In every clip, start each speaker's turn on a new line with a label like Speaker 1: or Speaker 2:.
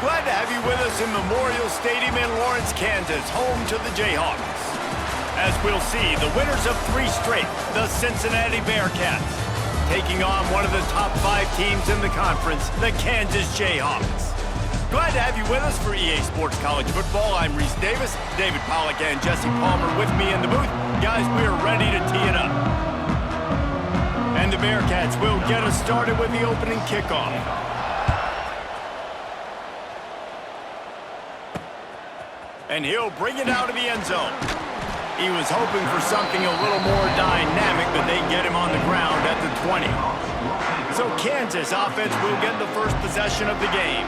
Speaker 1: Glad to have you with us in Memorial Stadium in Lawrence, Kansas, home to the Jayhawks. As we'll see, the winners of 3 straight, the Cincinnati Bearcats, taking on one of the top 5 teams in the conference, the Kansas Jayhawks. Glad to have you with us for EA Sports College Football. I'm Reese Davis, David Pollack and Jesse Palmer with me in the booth. Guys, we are ready to tee it up. And the Bearcats will get us started with the opening kickoff. And he'll bring it out of the end zone. He was hoping for something a little more dynamic, but they get him on the ground at the 20. So Kansas offense will get the first possession of the game.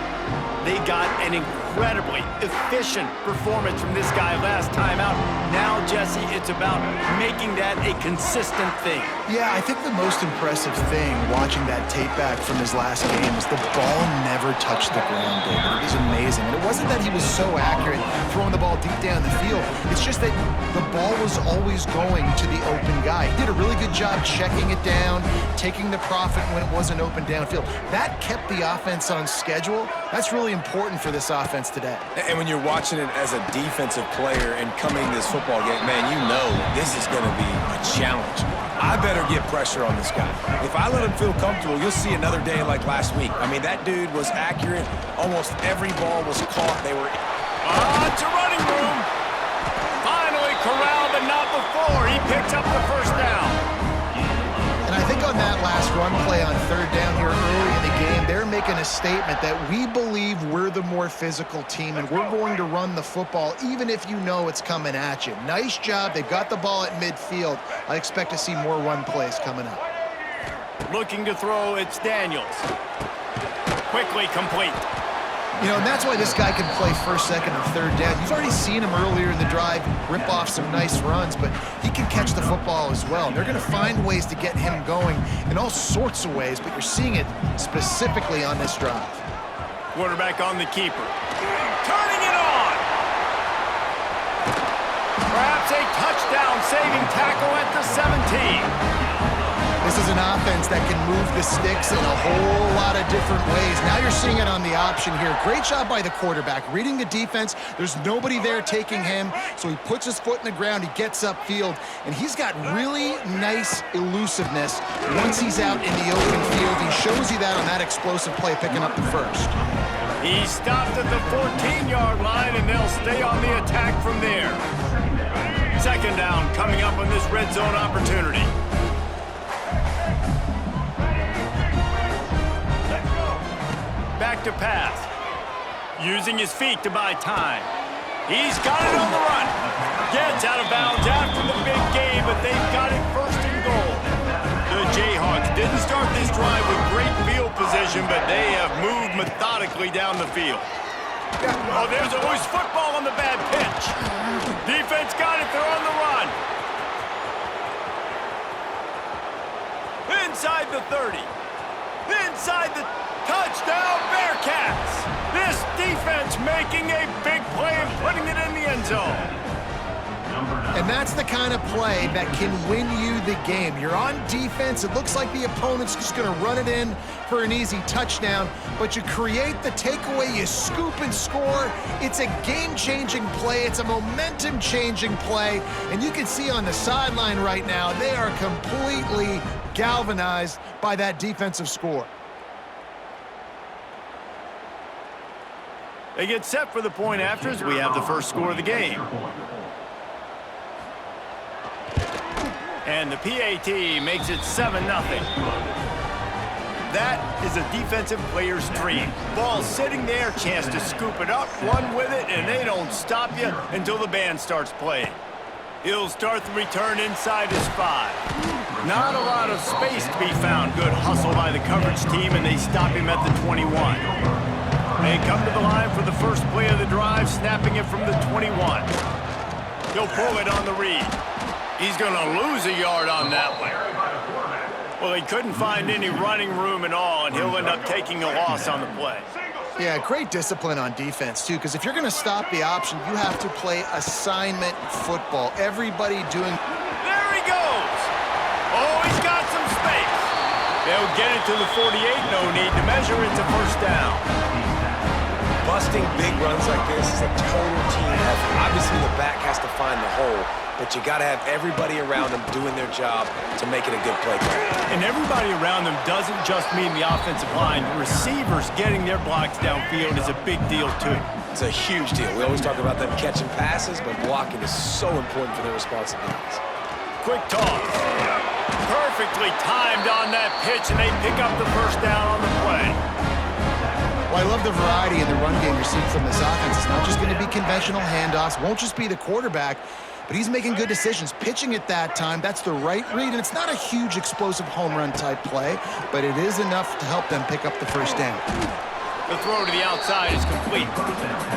Speaker 1: They got an incredibly efficient performance from this guy last time out. Now, Jesse, it's about making that a consistent thing.
Speaker 2: Yeah, I think the most impressive thing watching that tape back from his last game is the ball never touched the ground, David. It was amazing. And it wasn't that he was so accurate throwing the ball deep down the field. It's just that the ball was always going to the open guy. He did a really good job checking it down, taking the profit when it wasn't open downfield. That kept the offense on schedule. That's really important for this offense today.
Speaker 3: And when you're watching it as a defensive player and coming to this football game, man, you know this is going to be a challenge. I better get pressure on this guy. If I let him feel comfortable, you'll see another day like last week. I mean, that dude was accurate. Almost every ball was caught. They were...
Speaker 1: It's a running room. Finally corralled, but not before. He picks up the first down.
Speaker 2: And I think on that last run play on 3rd down here early in the game, they're making a statement that we believe we're the more physical team and we're going to run the football even if you know it's coming at you. Nice job. They got the ball at midfield. I expect to see more run plays coming up.
Speaker 1: Looking to throw, it's Daniels. Quickly complete.
Speaker 2: You know, and that's why this guy can play 1st, 2nd, and 3rd down. You've already seen him earlier in the drive rip off some nice runs, but he can catch the football as well. And they're going to find ways to get him going in all sorts of ways, but you're seeing it specifically on this drive.
Speaker 1: Quarterback on the keeper. Turning it on! Perhaps a touchdown-saving tackle at the 17.
Speaker 2: This is an offense that can move the sticks in a whole lot of different ways. Now you're seeing it on the option here. Great job by the quarterback. Reading the defense, there's nobody there taking him, so he puts his foot in the ground, he gets upfield, and he's got really nice elusiveness once he's out in the open field. He shows you that on that explosive play, picking up the first.
Speaker 1: He stopped at the 14-yard line, and they'll stay on the attack from there. 2nd down coming up on this red zone opportunity. Back to pass. Using his feet to buy time. He's got it on the run. Gets out of bounds after the big game, but they've got it 1st and goal. The Jayhawks didn't start this drive with great field position, but they have moved methodically down the field. Oh, there's always football on the bad pitch. Defense got it. They're on the run. Inside the 30. Inside the... Touchdown, Bearcats! This defense making a big play and putting it in the end zone.
Speaker 2: And that's the kind of play that can win you the game. You're on defense. It looks like the opponent's just going to run it in for an easy touchdown, but you create the takeaway, you scoop and score. It's a game-changing play. It's a momentum-changing play, and you can see on the sideline right now, they are completely galvanized by that defensive score.
Speaker 1: They get set for the point after as we have the first score of the game. And the PAT makes it 7-0. That is a defensive player's dream. Ball sitting there, chance to scoop it up, run with it, and they don't stop you until the band starts playing. He'll start the return inside his 5. Not a lot of space to be found. Good hustle by the coverage team, and they stop him at the 21. They come to the line for the first play of the drive, snapping it from the 21. He'll pull it on the read. He's going to lose a yard on that one. Well, he couldn't find any running room at all, and he'll end up taking a loss on the play.
Speaker 2: Yeah, great discipline on defense, too, because if you're going to stop the option, you have to play assignment football. Everybody doing...
Speaker 1: There he goes! Oh, he's got some space. They'll get it to the 48. No need to measure. It's a 1st down.
Speaker 3: Bust Connecting big runs like this is a total team effort. Obviously, the back has to find the hole, but you got to have everybody around them doing their job to make it a good play.
Speaker 1: And everybody around them doesn't just mean the offensive line. The receivers getting their blocks downfield is a big deal, too.
Speaker 3: It's a huge deal. We always talk about them catching passes, but blocking is so important for their responsibilities.
Speaker 1: Quick toss. Perfectly timed on that pitch, and they pick up the first down on the play.
Speaker 2: Well, I love the variety in the run game you're seeing from this offense. It's not just going to be conventional handoffs. Won't just be the quarterback, but he's making good decisions. Pitching at that time, that's the right read, and it's not a huge explosive home run type play, but it is enough to help them pick up the first down.
Speaker 1: The throw to the outside is complete.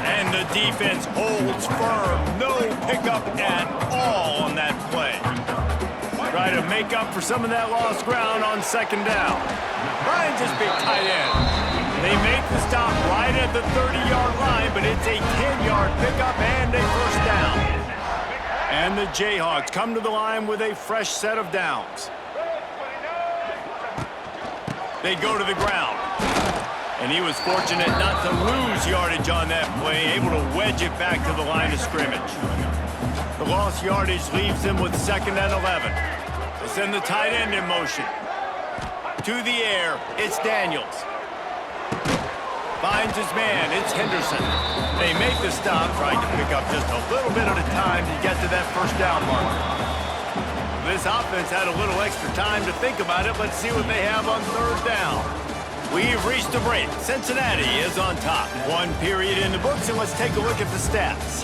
Speaker 1: And the defense holds firm. No pickup at all on that play. Try to make up for some of that lost ground on second down. Ryan's just big tight end. They make the stop right at the 30-yard line, but it's a 10-yard pickup and a first down. And the Jayhawks come to the line with a fresh set of downs. They go to the ground. And he was fortunate not to lose yardage on that play, able to wedge it back to the line of scrimmage. The lost yardage leaves them with 2nd and 11. They send the tight end in motion. To the air, it's Daniels. Finds his man, it's Henderson. They make the stop, trying to pick up just a little bit at a time to get to that first down mark. This offense had a little extra time to think about it. Let's see what they have on 3rd down. We've reached a break. Cincinnati is on top. 1 period in the books, and let's take a look at the stats.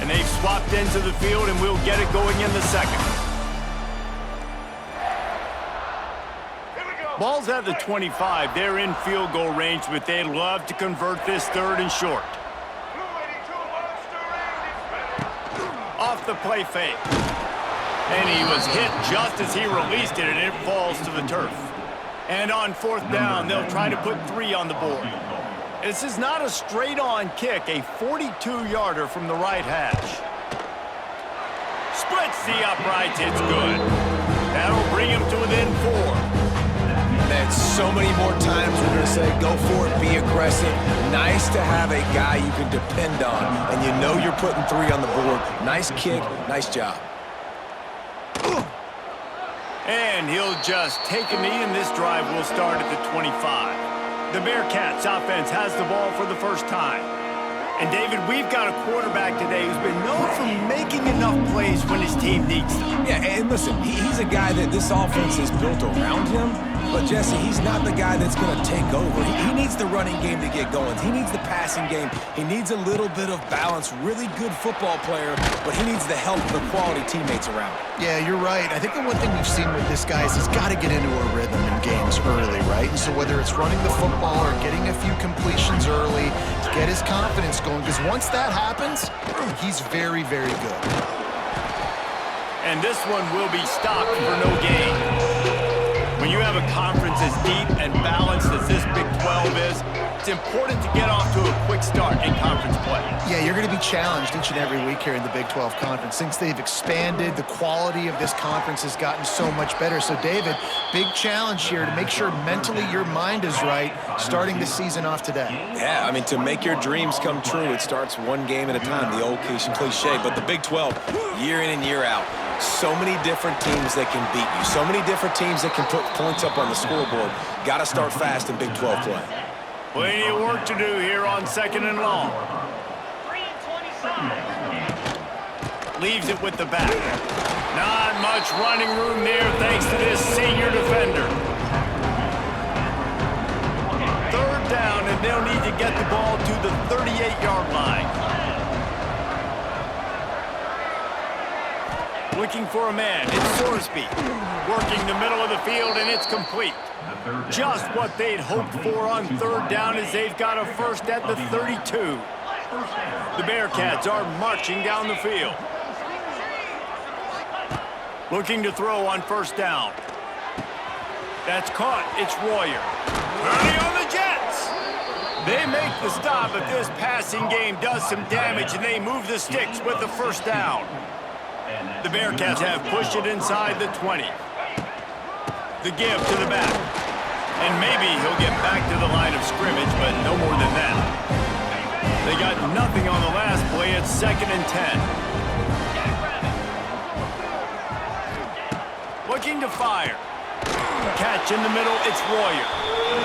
Speaker 1: And they've swapped into the field, and we'll get it going in the second. Ball's at the 25. They're in field goal range, but they'd love to convert this 3rd and short. Off the play fake. And he was hit just as he released it, and it falls to the turf. And on 4th down, they'll try to put 3 on the board. This is not a straight-on kick, a 42-yarder from the right hash. Splits the uprights, it's good. That'll bring him to within 4.
Speaker 3: Man, so many more times we're going to say, go for it, be aggressive. Nice to have a guy you can depend on, and you know you're putting 3 on the board. Nice kick, nice job.
Speaker 1: And he'll just take a knee, and this drive will start at the 25. The Bearcats offense has the ball for the first time. And, David, we've got a quarterback today who's been known for making enough plays when his team needs them.
Speaker 3: Yeah, and listen, he's a guy that this offense is built around him. But, Jesse, he's not the guy that's going to take over. He needs the running game to get going. He needs the passing game. He needs a little bit of balance. Really good football player, but he needs the help of the quality teammates around him.
Speaker 2: Yeah, you're right. I think the one thing we've seen with this guy is he's got to get into a rhythm in games early, right? And so whether it's running the football or getting a few completions early to get his confidence going, because once that happens, he's very, very good.
Speaker 1: And this one will be stopped for no gain. When you have a conference as deep and balanced as this Big 12 is, it's important to get off to a quick start in conference play.
Speaker 2: Yeah, you're going to be challenged each and every week here in the Big 12 Conference. Since they've expanded, the quality of this conference has gotten so much better. So, David, big challenge here to make sure mentally your mind is right starting the season off today.
Speaker 3: Yeah, I mean, to make your dreams come true, it starts one game at a time, the old cliche. But the Big 12, year in and year out, so many different teams that can beat you, so many different teams that can put points up on the scoreboard. Got to start fast in Big 12 play.
Speaker 1: Plenty of work to do here on 2nd and long. Leaves it with the back. Not much running room there thanks to this senior defender. 3rd down, and they'll need to get the ball to the 38-yard line. Looking for a man, it's Sorsby. Working the middle of the field, and it's complete. Just what they'd hoped for on 3rd down as they've got a first at the 32. The Bearcats are marching down the field. Looking to throw on 1st down. That's caught. It's Royer. Early on the Jets. They make the stop, but this passing game does some damage, and they move the sticks with the 1st down. The Bearcats have pushed it inside the 20. The give to the back. And maybe he'll get back to the line of scrimmage, but no more than that. it's 2nd and 10. Looking to fire. Catch in the middle, it's Royer.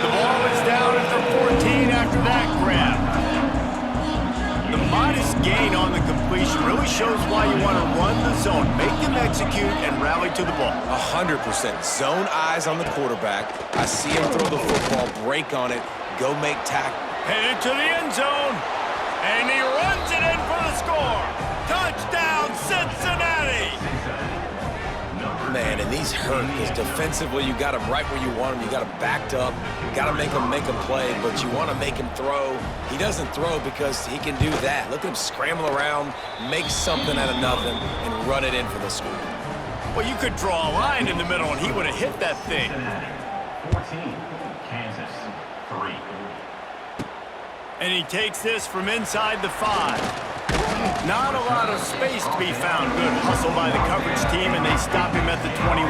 Speaker 1: The ball is down at the 14 after that grab. The modest gain on the completion really shows why you want to run the zone, make them execute, and rally to the ball.
Speaker 3: 100%. Zone eyes on the quarterback. I see him throw the football, break on it, go make tackle.
Speaker 1: Headed to the end zone, and he runs it in for the score. Touchdown, Cincinnati!
Speaker 3: Man, and these hurt because defensively you got him right where you want him. You got him backed up. Got to make him make a play, but you want to make him throw. He doesn't throw because he can do that. Look at him scramble around, make something out of nothing, and run it in for the score.
Speaker 1: Well, you could draw a line in the middle, and he would have hit that thing.
Speaker 4: 14, Kansas 3.
Speaker 1: And he takes this from inside the 5. Not a lot of space to be found. Good hustle by the coverage team, and they stop him at the 21.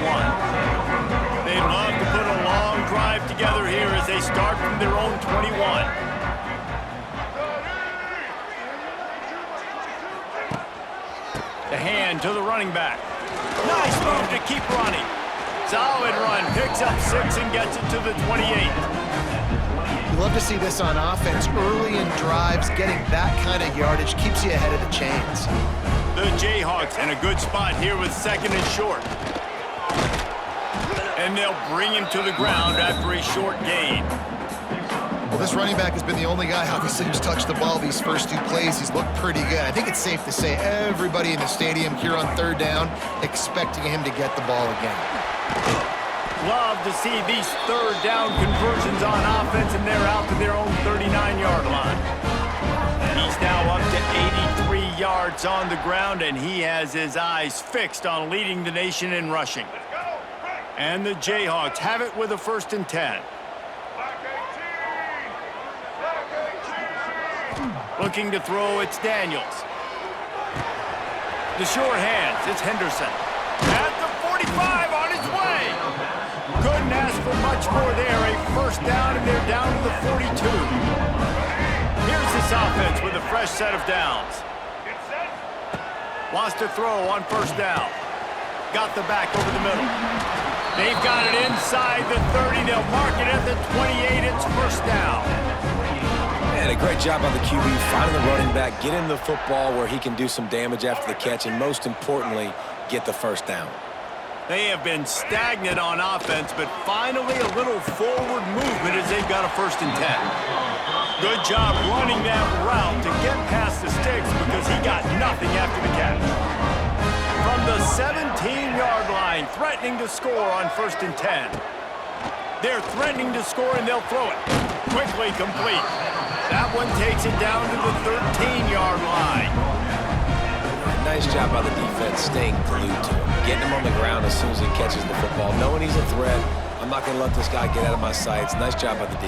Speaker 1: They'd love to put a long drive together here as they start from their own 21. The hand to the running back. Nice move to keep running. Solid run, picks up 6 and gets it to the 28.
Speaker 2: You love to see this on offense. Early in drives, getting that kind of yardage keeps you ahead of the chains.
Speaker 1: The Jayhawks in a good spot here with 2nd and short. And they'll bring him to the ground after a short gain.
Speaker 2: Well, this running back has been the only guy, obviously, who's touched the ball these first 2 plays. He's looked pretty good. I think it's safe to say everybody in the stadium here on 3rd down expecting him to get the ball again.
Speaker 1: Love to see these 3rd down conversions on offense, and they're out to their own 39-yard line. He's now up to 83 yards on the ground, and he has his eyes fixed on leading the nation in rushing. And the Jayhawks have it with a 1st and 10. Looking to throw, it's Daniels. The short hands, it's Henderson. At the 45, on his way. Couldn't ask for much more there. A 1st down, and they're down to the 42. Here's this offense with a fresh set of downs. Wants to throw on 1st down. Got the back over the middle. They've got it inside the 30. They'll mark it at the 28. It's 1st down.
Speaker 3: And a great job by the QB finding the running back, get him the football where he can do some damage after the catch, and most importantly, get the 1st down.
Speaker 1: They have been stagnant on offense, but finally a little forward movement as they've got a 1st and 10. Good job running that route to get past the sticks because he got nothing after the catch. From the 17-yard line, threatening to score on 1st and 10. They're threatening to score, and they'll throw it. Quickly complete. That one takes it down to the 13-yard line.
Speaker 3: Nice job by the defense staying glued to him, getting him on the ground as soon as he catches the football, knowing he's a threat. I'm not going to let this guy get out of my sights. Nice job by the D.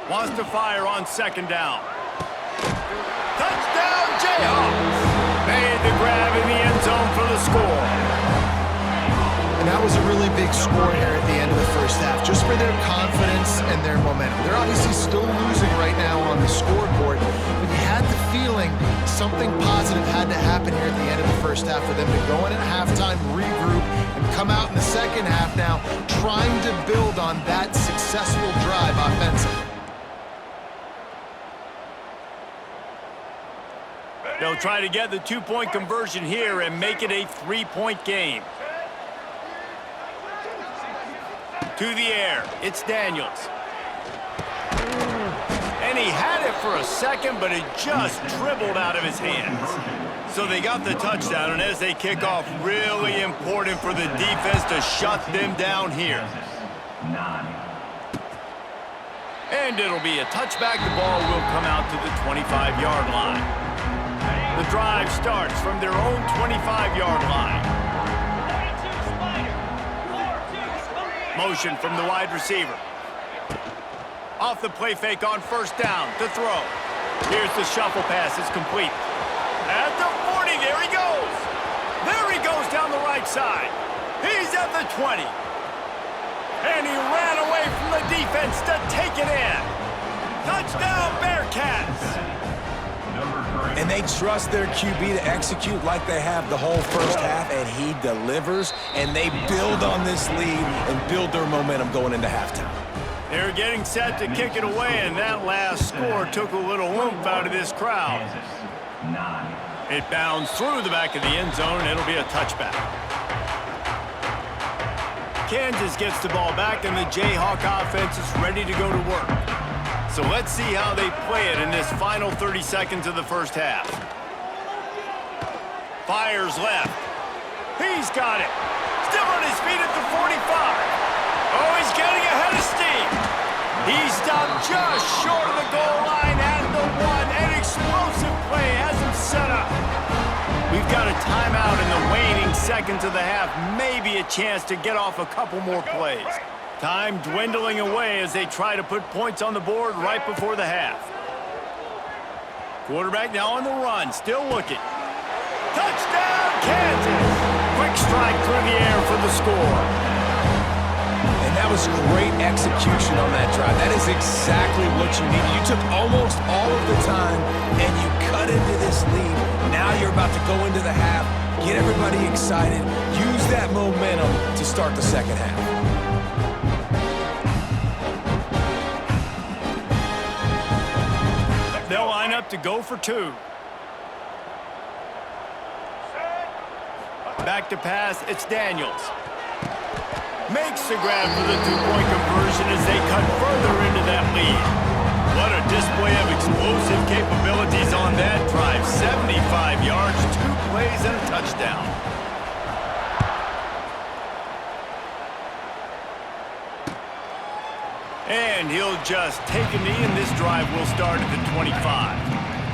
Speaker 1: Wants to fire on 2nd down. Touchdown, Jayhawks! Made the grab in the end zone for the score.
Speaker 2: And that was a really big score here at the end of the 1st half, just for their confidence and their momentum. They're obviously still losing right now on the scoreboard, but you had the feeling something positive had to happen here at the end of the 1st half for them to go in at halftime, regroup, and come out in the 2nd half now trying to build on that successful drive offensively.
Speaker 1: They'll try to get the 2-point conversion here and make it a 3-point game. To the air, it's Daniels. And he had it for a second, but it just dribbled out of his hands. So they got the touchdown, and as they kick off, really important for the defense to shut them down here. And it'll be a touchback. The ball will come out to the 25-yard line. The drive starts from their own 25-yard line. Motion from the wide receiver. Off the play fake on 1st down to throw. Here's the shuffle pass. It's complete. At the 40, there he goes. There he goes down the right side. He's at the 20. And he ran away from the defense to take it in. Touchdown, Bearcats!
Speaker 3: And they trust their QB to execute like they have the whole first half, and he delivers, and they build on this lead and build their momentum going into halftime.
Speaker 1: They're getting set to kick it away, and that last score took a little oomph out of this crowd. It bounds through the back of the end zone, and it'll be a touchback. Kansas gets the ball back, and the Jayhawk offense is ready to go to work. So let's see how they play it in this final 30 seconds of the first half. Fires left. He's got it. Still on his feet at the 45. Oh, he's getting ahead of steam. He stopped just short of the goal line at the one. An explosive play has him set up. We've got a timeout in the waning seconds of the half. Maybe a chance to get off a couple more plays. Time dwindling away as they try to put points on the board right before the half. Quarterback now on the run, still looking. Touchdown, Kansas! Quick strike through the air for the score.
Speaker 3: And that was great execution on that drive. That is exactly what you need. You took almost all of the time, and you cut into this lead. Now you're about to go into the half, get everybody excited, use that momentum to start the second half.
Speaker 1: They'll line up to go for two. Back to pass, it's Daniels. Makes the grab for the two-point conversion as they cut further into that lead. What a display of explosive capabilities on that drive. 75 yards, 2 plays, and a touchdown. And he'll just take a knee, and this drive will start at the 25.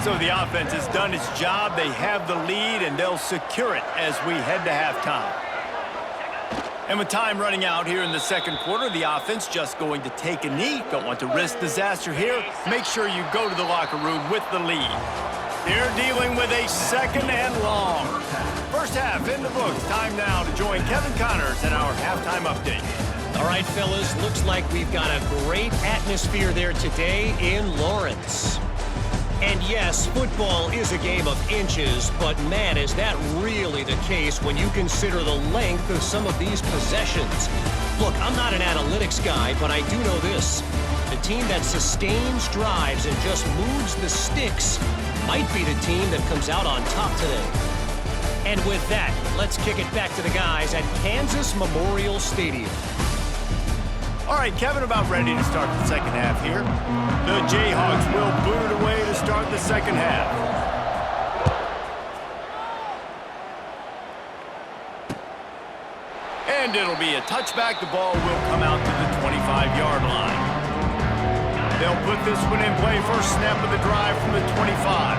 Speaker 1: So the offense has done its job. They have the lead, and they'll secure it as we head to halftime. And with time running out here in the second quarter, the offense just going to take a knee. Don't want to risk disaster here. Make sure you go to the locker room with the lead. They're dealing with a second and long. First half in the books. Time now to join Kevin Connors in our halftime update.
Speaker 5: All right, fellas, looks like we've got a great atmosphere there today in Lawrence. And yes, football is a game of inches, but man, is that really the case when you consider the length of some of these possessions. Look, I'm not an analytics guy, but I do know this. The team that sustains drives and just moves the sticks might be the team that comes out on top today. And with that, let's kick it back to the guys at Kansas Memorial Stadium.
Speaker 1: All right, Kevin, about ready to start the second half here. The Jayhawks will boot it away to start the second half. And it'll be a touchback. The ball will come out to the 25-yard line. They'll put this one in play. First snap of the drive from the 25.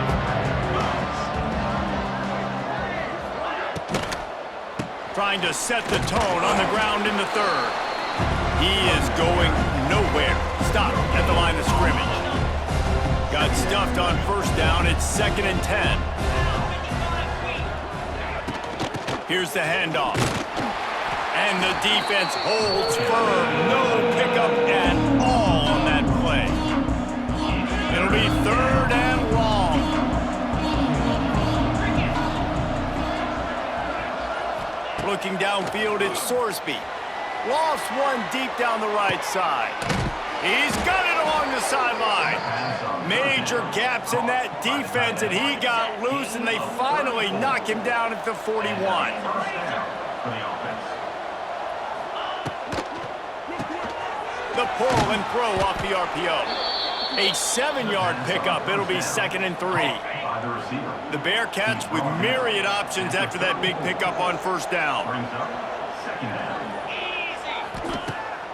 Speaker 1: Trying to set the tone on the ground in the third. He is going nowhere. Stop at the line of scrimmage. Got stuffed on first down. It's 2nd and 10. Here's the handoff. And the defense holds firm. No pickup at all on that play. It'll be 3rd and long. Looking downfield, it's Sorsby. Lofts one deep down the right side. He's got it along the sideline. Major gaps in that defense, and he got loose, and they finally knock him down at the 41. The pull and throw off the RPO. A 7-yard pickup. It'll be 2nd and 3. The Bearcats with myriad options after that big pickup on first down.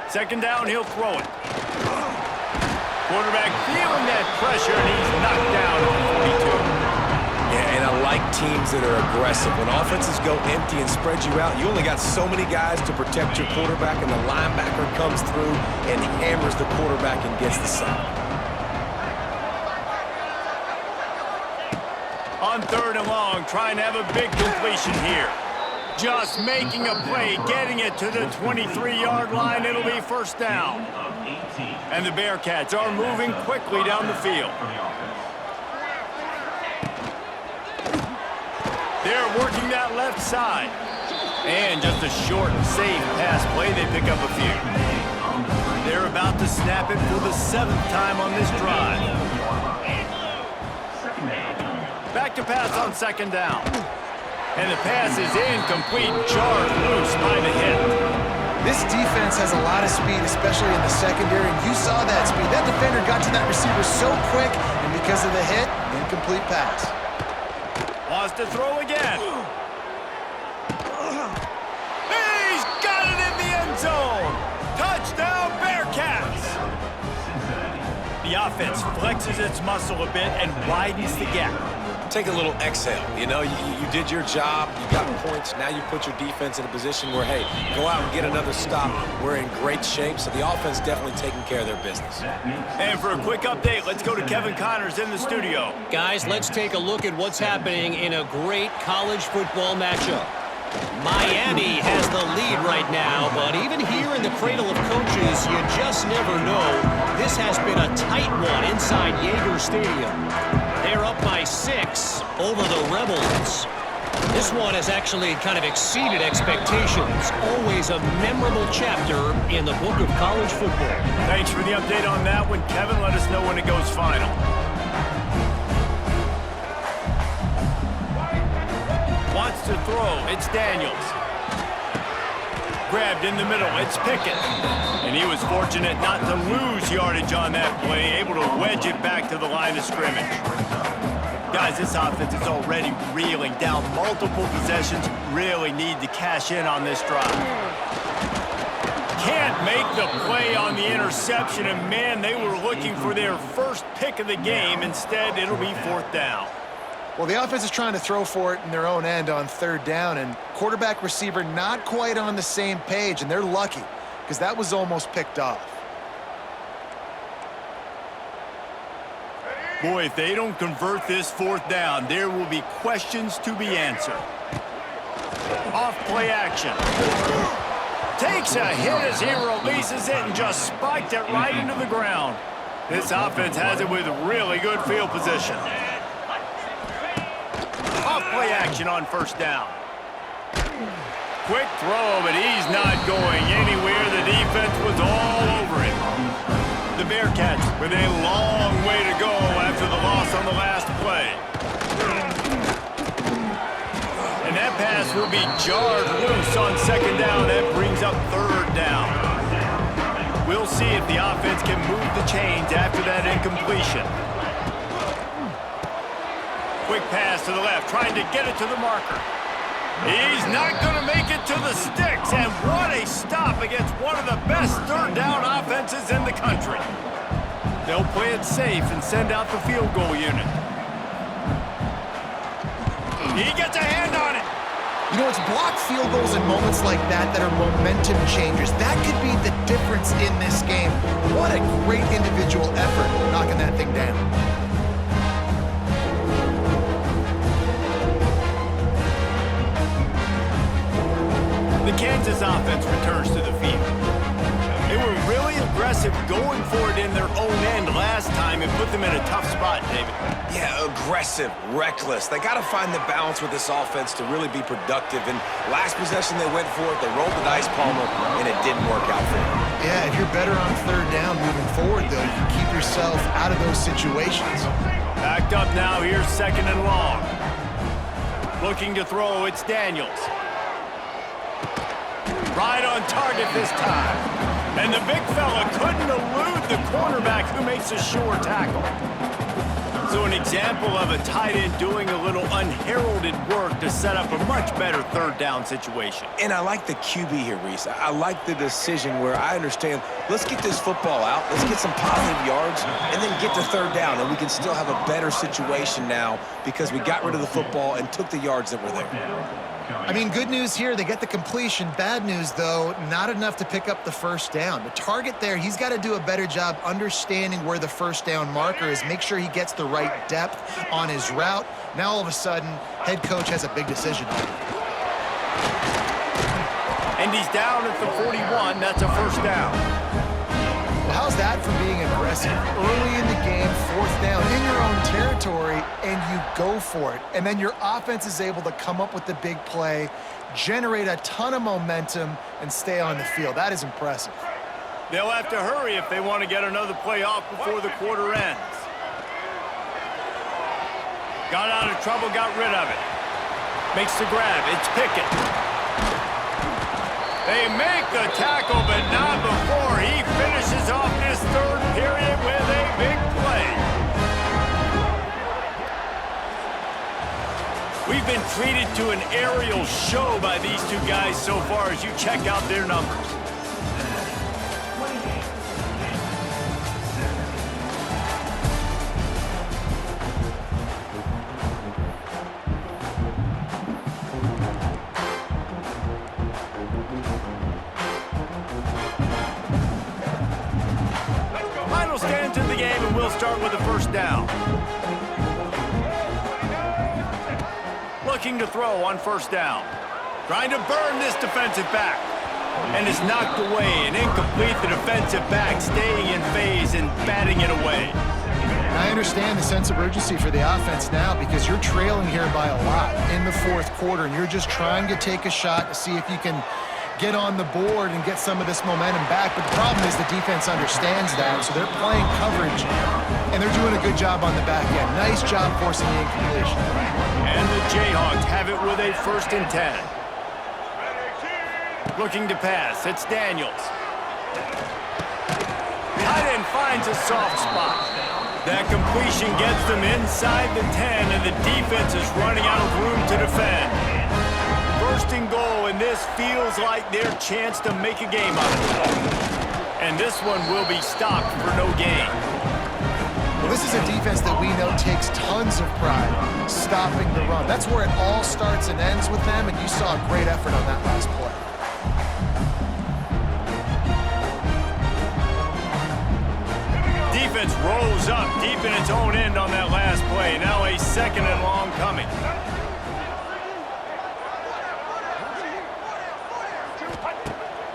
Speaker 1: 2nd down, he'll throw it. Quarterback feeling that pressure, and he's knocked down at the 42.
Speaker 3: Yeah, and I like teams that are aggressive. When offenses go empty and spread you out, you only got so many guys to protect your quarterback, and the linebacker comes through and hammers the quarterback and gets the sack.
Speaker 1: On 3rd and long, trying to have a big completion here. Just making a play, getting it to the 23-yard line. It'll be first down. And the Bearcats are moving quickly down the field. They're working that left side. And just a short, safe pass play. They pick up a few. They're about to snap it for the 7th time on this drive. Back to pass on second down. And the pass is incomplete, jarred loose by the hit.
Speaker 2: This defense has a lot of speed, especially in the secondary, and you saw that speed. That defender got to that receiver so quick, and because of the hit, incomplete pass.
Speaker 1: Wants to throw again. He's got it in the end zone. Touchdown, Bearcats. The offense flexes its muscle a bit and widens the gap.
Speaker 3: Take a little exhale. You know, you did your job. You got points. Now you put your defense in a position where, hey, go out and get another stop. We're in great shape, so the offense definitely taking care of their business.
Speaker 1: And for a quick update, let's go to Kevin Connors in the studio.
Speaker 5: Guys, let's take a look at what's happening in a great college football matchup. Miami has the lead right now, but even here in the cradle of coaches, you just never know. This has been a tight one inside Yager Stadium. They're up by 6 over the Rebels. This one has actually kind of exceeded expectations. Always a memorable chapter in the book of college football.
Speaker 1: Thanks for the update on that one, Kevin. Let us know when it goes final. Wants to throw. It's Daniels. Grabbed in the middle. It's Pickett. And he was fortunate not to lose yardage on that play, able to wedge it back to the line of scrimmage. Guys, this offense is already reeling down multiple possessions. Really need to cash in on this drive. Can't make the play on the interception, and man, they were looking for their first pick of the game. Instead, it'll be 4th down.
Speaker 2: Well, the offense is trying to throw for it in their own end on 3rd down, and quarterback receiver not quite on the same page, and they're lucky because that was almost picked off.
Speaker 1: Boy, if they don't convert this 4th down, there will be questions to be answered. Off play action. Takes a hit as he releases it and just spiked it right into the ground. This offense has it with really good field position. Off play action on 1st down. Quick throw, but he's not going anywhere. The defense was all over it. The Bearcats with a long way to go after the loss on the last play. And that pass will be jarred loose on 2nd down. That brings up 3rd down. We'll see if the offense can move the chains after that incompletion. Quick pass to the left, trying to get it to the marker. He's not going to make it to the sticks, and what a stop against one of the best 3rd down offenses in the country. They'll play it safe and send out the field goal unit. He gets a hand on it.
Speaker 2: You know, it's blocked field goals in moments like that that are momentum changers. That could be the difference in this game. What a great individual effort knocking that thing down.
Speaker 1: The Kansas offense returns to the field. They were really aggressive going for it in their own end last time and put them in a tough spot, David.
Speaker 3: Yeah, aggressive, reckless. They got to find the balance with this offense to really be productive. And last possession they went for it, they rolled the dice, Palmer, and it didn't work out for them.
Speaker 2: Yeah, if you're better on 3rd down moving forward, though, you can keep yourself out of those situations.
Speaker 1: Backed up now, here's 2nd and long. Looking to throw, it's Daniels. Right on target this time. And the big fella couldn't elude the cornerback who makes a sure tackle. So an example of a tight end doing a little unheralded work to set up a much better 3rd down situation.
Speaker 3: And I like the QB here, Reese. I like the decision where I understand, let's get this football out, let's get some positive yards, and then get to 3rd down, and we can still have a better situation now because we got rid of the football and took the yards that were there.
Speaker 2: I mean, good news here, they get the completion. Bad news, though, not enough to pick up the 1st down. The target there, he's got to do a better job understanding where the 1st down marker is, make sure he gets the right depth on his route. Now, all of a sudden, head coach has a big decision on it.
Speaker 1: And he's down at the 41. That's a first down.
Speaker 2: Well, how's that for being aggressive? Early in the game, fourth down, in your own territory, and you go for it. And then your offense is able to come up with the big play, generate a ton of momentum, and stay on the field. That is impressive.
Speaker 1: They'll have to hurry if they want to get another play off before the quarter ends. Got out of trouble, got rid of it. Makes the grab. It's Pickett. They make the tackle, but not before he finishes off this third period with a big play. We've been treated to an aerial show by these two guys so far as you check out their numbers. Start with the first down. Looking to throw on first down. Trying to burn this defensive back. And it's knocked away and incomplete. The defensive back staying in phase and batting it away.
Speaker 2: I understand the sense of urgency for the offense now because you're trailing here by a lot in the fourth quarter, and you're just trying to take a shot to see if you can get on the board and get some of this momentum back. But the problem is the defense understands that, so they're playing coverage, and they're doing a good job on the back end. Nice job forcing the incompletion.
Speaker 1: And the Jayhawks have it with a 1st and 10. Looking to pass. It's Daniels. Tight end finds a soft spot. That completion gets them inside the 10, and the defense is running out of room to defend. 1st and goal, and this feels like their chance to make a game out of it. And this one will be stopped for no gain.
Speaker 2: Well, this is a defense that we know takes tons of pride stopping the run. That's where it all starts and ends with them, and you saw a great effort on that last play.
Speaker 1: Defense rolls up deep in its own end on that last play. Now a 2nd and long coming.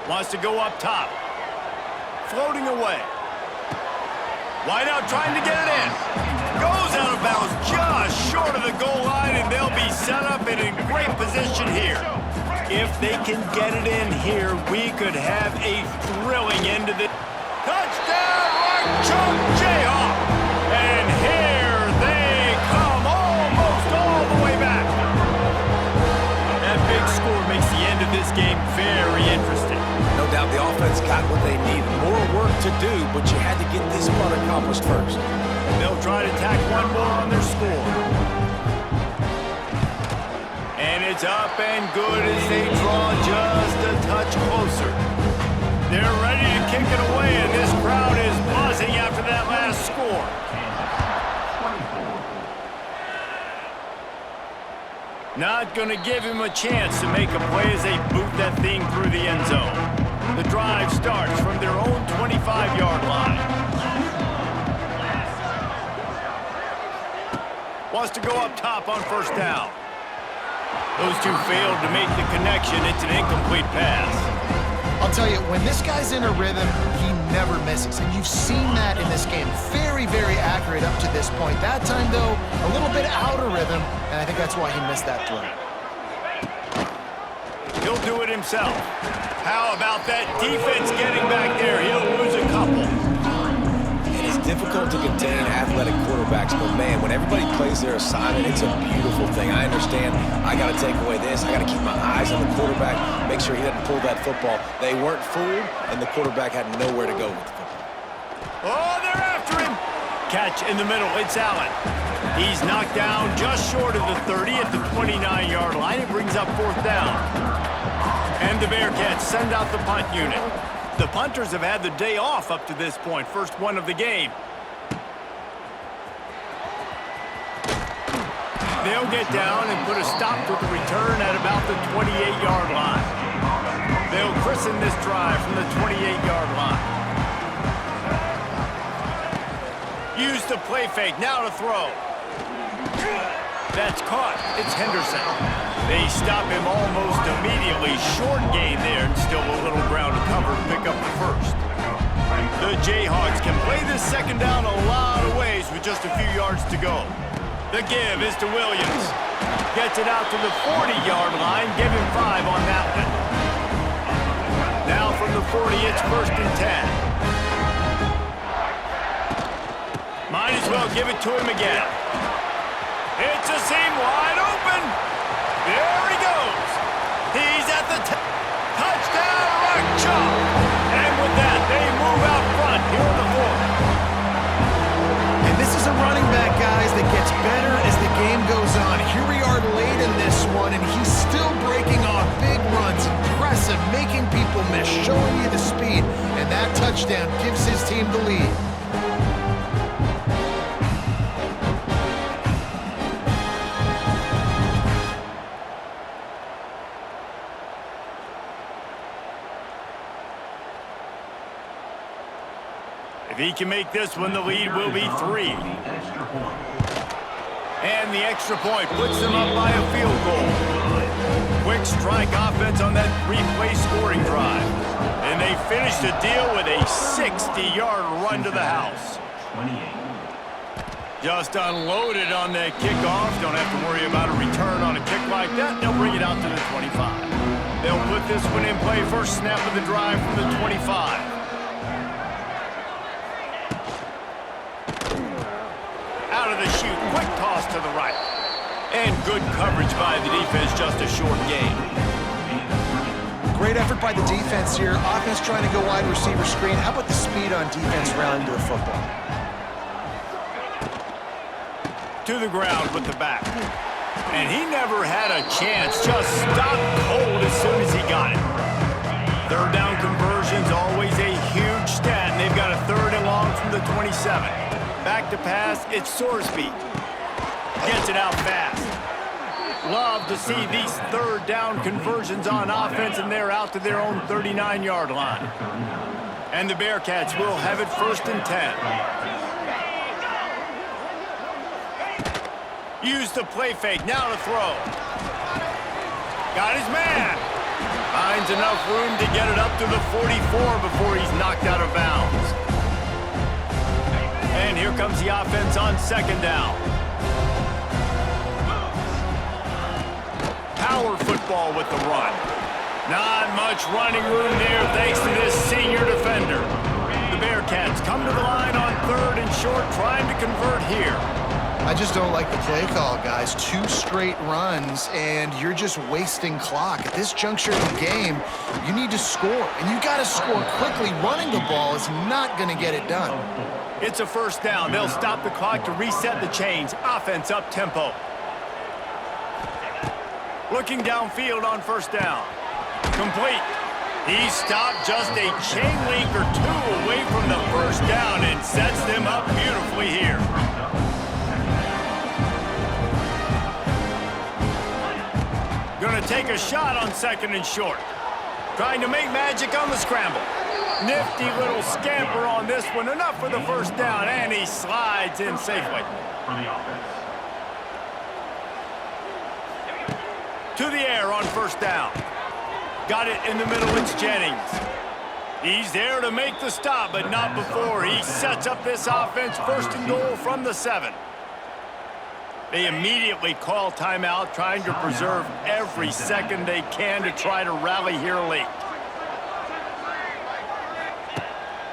Speaker 1: Wants to go up top. Floating away. Wide out trying to get it in. Goes out of bounds just short of the goal line, and they'll be set up in a great position here. If they can get it in here, we could have a thrilling end to the touchdown, Chunk Jayhawk. And here they come almost all the way back. That big score makes the end of this game very interesting.
Speaker 3: No doubt the offense got what they needed. More work to do, but you had to get this part accomplished first.
Speaker 1: They'll try to tack one more on their score. And it's up and good as they draw just a touch closer. They're ready to kick it away, and this crowd is buzzing after that last score. Not going to give him a chance to make a play as they boot that thing through the end zone. The drive starts from their own 25-yard line. Wants to go up top on first down. Those two failed to make the connection. It's an incomplete pass.
Speaker 2: I'll tell you, when this guy's in a rhythm, he never misses. And you've seen that in this game. Very, very accurate up to this point. That time, though, a little bit out of rhythm, and I think that's why he missed that throw.
Speaker 1: He'll do it himself. How about that defense getting back there? He'll lose a couple.
Speaker 3: It is difficult to contain athletic quarterbacks, but man, when everybody plays their assignment, it's a beautiful thing. I understand I got to take away this. I got to keep my eyes on the quarterback, make sure he doesn't pull that football. They weren't fooled, and the quarterback had nowhere to go with the football.
Speaker 1: Oh, they're after him. Catch in the middle. It's Allen. He's knocked down just short of the 30 at the 29-yard line. It brings up 4th down. And the Bearcats send out the punt unit. The punters have had the day off up to this point. First one of the game. They'll get down and put a stop to the return at about the 28-yard line. They'll christen this drive from the 28-yard line. Use the play fake. Now to throw. That's caught. It's Henderson. They stop him almost immediately. Short gain there and still a little ground to cover to pick up the first. The Jayhawks can play this second down a lot of ways with just a few yards to go. The give is to Williams. Gets it out to the 40-yard line. Give him 5 on that one. Now from the 40, it's 1st and 10. Might as well give it to him again. It's a seam wide open. There he goes. He's at the touchdown, rock chalk. And with that, they move out front here in the 4th.
Speaker 2: And this is a running back, guys, that gets better as the game goes on. Here we are late in this one, and he's still breaking off big runs. Impressive, making people miss, showing you the speed. And that touchdown gives his team the lead.
Speaker 1: If he can make this one, the lead will be 3. And the extra point puts them up by a field goal. Quick strike offense on that 3-play scoring drive. And they finish the deal with a 60-yard run to the house. Just unloaded on that kickoff. Don't have to worry about a return on a kick like that. They'll bring it out to the 25. They'll put this one in play. First snap of the drive from the 25. Out of the chute, quick toss to the right. And good coverage by the defense, just a short gain.
Speaker 2: Great effort by the defense here. Offense trying to go wide receiver screen. How about the speed on defense rallying to the football?
Speaker 1: To the ground with the back. And he never had a chance, just stopped cold as soon as he got it. Third down conversion's always a huge stat, and they've got a 3rd and long from the 27. Back to pass, it's Sorsby. Gets it out fast. Love to see these 3rd down conversions on offense, and they're out to their own 39-yard line. And the Bearcats will have it 1st and 10. Use the play fake, now to throw. Got his man. Finds enough room to get it up to the 44 before he's knocked out of bounds. And here comes the offense on 2nd down. Power football with the run. Not much running room there thanks to this senior defender. The Bearcats come to the line on 3rd and short, trying to convert here.
Speaker 2: I just don't like the play call, guys. 2 straight runs, and you're just wasting clock. At this juncture of the game, you need to score, and you got to score quickly. Running the ball is not going to get it done.
Speaker 1: It's a 1st down. They'll stop the clock to reset the chains. Offense up tempo. Looking downfield on 1st down. Complete. He stopped just a chain link or 2 away from the 1st down and sets them up beautifully here. Gonna take a shot on 2nd and short. Trying to make magic on the scramble. Nifty little scamper on this one. Enough for the 1st down, and he slides in safely. To the air on 1st down. Got it in the middle, it's Jennings. He's there to make the stop, but not before. He sets up this offense 1st and goal from the 7. They immediately call timeout, trying to preserve every second they can to try to rally here late.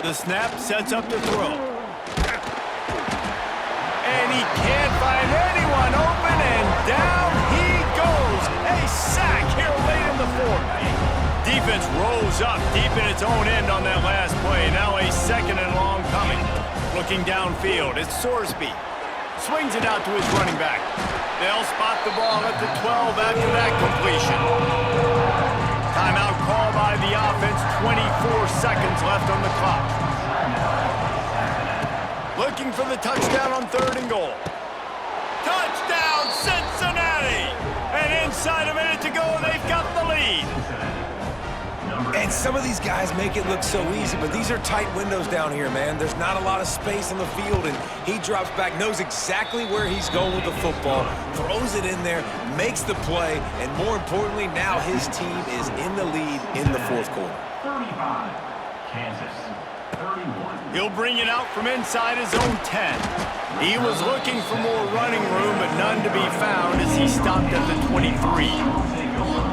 Speaker 1: The snap sets up the throw. And he can't find anyone open, and down he goes. A sack here late in the 4th. Defense rolls up deep in its own end on that last play. Now a 2nd and long coming. Looking downfield, it's Sorsby. Swings it out to his running back. They'll spot the ball at the 12 after that completion. Timeout call by the offense. 24 seconds left on the clock. Looking for the touchdown on 3rd and goal. Touchdown, Cincinnati! And inside a minute to go, they've got the lead.
Speaker 3: And some of these guys make it look so easy, but these are tight windows down here, man. There's not a lot of space on the field, and he drops back, knows exactly where he's going with the football, throws it in there, makes the play, and more importantly, now his team is in the lead in the fourth quarter.
Speaker 4: 35, Kansas, 31.
Speaker 1: He'll bring it out from inside his own 10. He was looking for more running room, but none to be found as he stopped at the 23.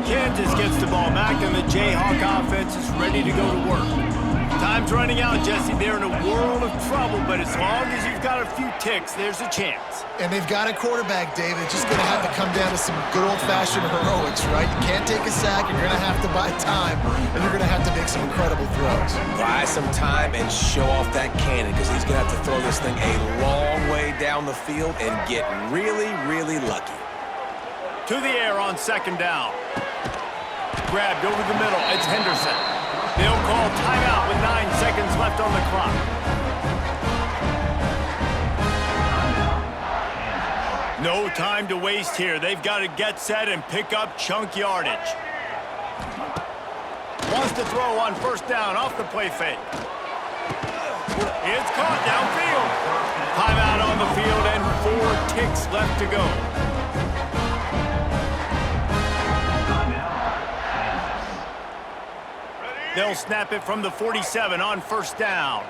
Speaker 1: Kansas gets the ball back, and the Jayhawk offense is ready to go to work. Time's running out, Jesse. They're in a world of trouble, but as long as you've got a few ticks, there's a chance.
Speaker 2: And they've got a quarterback, David. It's just going to have to come down to some good old-fashioned heroics, right? You can't take a sack. You're going to have to buy time, and you're going to have to make some incredible throws.
Speaker 3: Buy some time and show off that cannon, because he's going to have to throw this thing a long way down the field and get really, really lucky.
Speaker 1: To the air on second down. Grabbed over the middle. It's Henderson. They'll call timeout with 9 seconds left on the clock. No time to waste here. They've got to get set and pick up chunk yardage. Wants to throw on first down off the play fake. It's caught downfield. Timeout on the field and 4 ticks left to go. They'll snap it from the 47 on first down.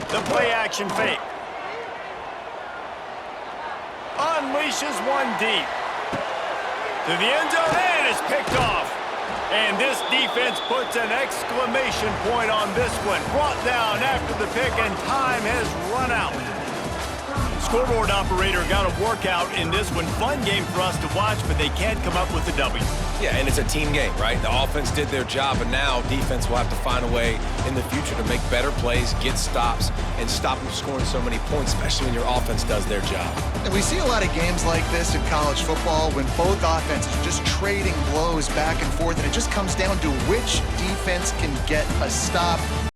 Speaker 1: The play action fake. Unleashes one deep. To the end zone, and it's picked off. And this defense puts an exclamation point on this one. Brought down after the pick, and time has run out. Scoreboard operator got a workout in this one. Fun game for us to watch, but they can't come up with a W.
Speaker 3: Yeah, and it's a team game, right? The offense did their job, but now defense will have to find a way in the future to make better plays, get stops, and stop them scoring so many points, especially when your offense does their job.
Speaker 2: And we see a lot of games like this in college football when both offenses are just trading blows back and forth, and it just comes down to which defense can get a stop.